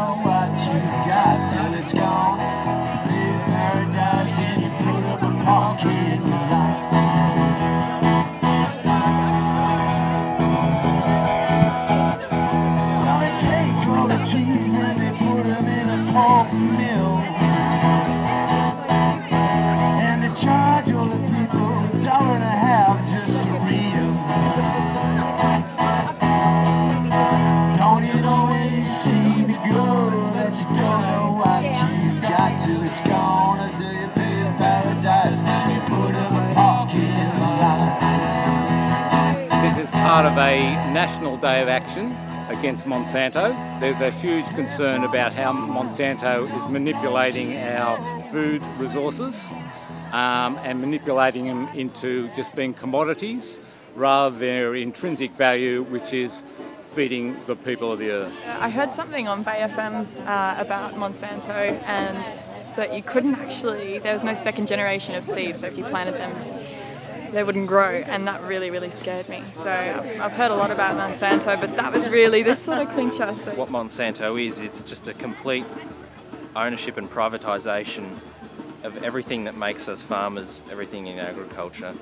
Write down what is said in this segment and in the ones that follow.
know what you got till it's gone. Live paradise and you put up a parking lot. Well, they take all the trees and they put them in a pulp mill. And they charge all the people $1.50 just to read them. Don't it always seem to go that you don't know what you got till it's gone? As they pay paradise and you put up a parking lot. This is part of a national day of action against Monsanto. There's a huge concern about how Monsanto is manipulating our food resources and manipulating them into just being commodities rather than their intrinsic value, which is feeding the people of the earth. I heard something on Bay FM about Monsanto and that you couldn't actually, there was no second generation of seeds, so if you planted them, they wouldn't grow, and that really, really scared me. So I've heard a lot about Monsanto, but that was really this sort of clincher. So. What Monsanto is, it's just a complete ownership and privatisation of everything that makes us farmers, everything in agriculture.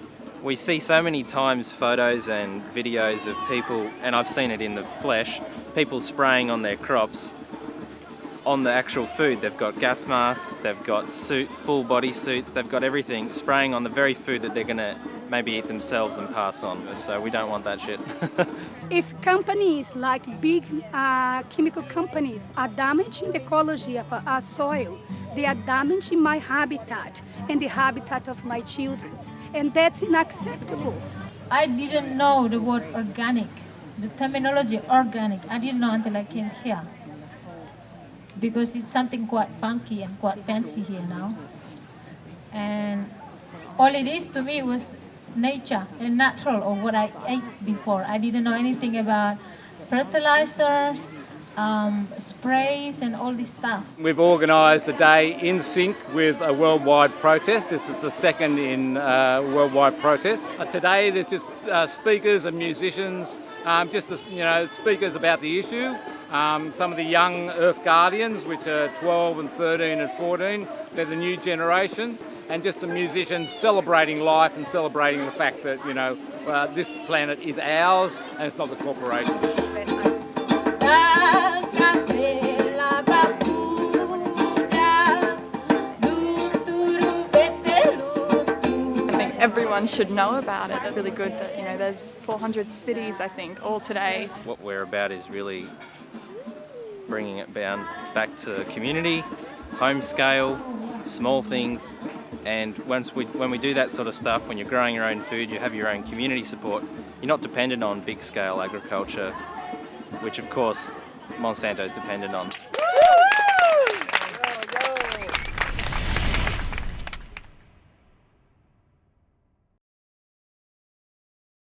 We see so many times photos and videos of people, and I've seen it in the flesh, people spraying on their crops, on the actual food. They've got gas masks, they've got full body suits, they've got everything, spraying on the very food that they're going to maybe eat themselves and pass on. So we don't want that shit. If companies like big chemical companies are damaging the ecology of our soil, they are damaging my habitat and the habitat of my children. And that's unacceptable. I didn't know the word organic, the terminology organic. I didn't know until I came here. Because it's something quite funky and quite fancy here now. And all it is to me was nature and natural, or what I ate before. I didn't know anything about fertilizers, sprays and all this stuff. We've organised a day in sync with a worldwide protest. This is the second in worldwide protests. Today there's just speakers and musicians, speakers about the issue. Some of the young Earth Guardians, which are 12 and 13 and 14, they're the new generation, and just the musicians celebrating life and celebrating the fact that, this planet is ours and it's not the corporations. I think everyone should know about it. It's really good that, there's 400 cities, I think, all today. What we're about is really bringing it back to community, home scale, small things, and when we do that sort of stuff, when you're growing your own food, you have your own community support, you're not dependent on big scale agriculture, which of course Monsanto is dependent on.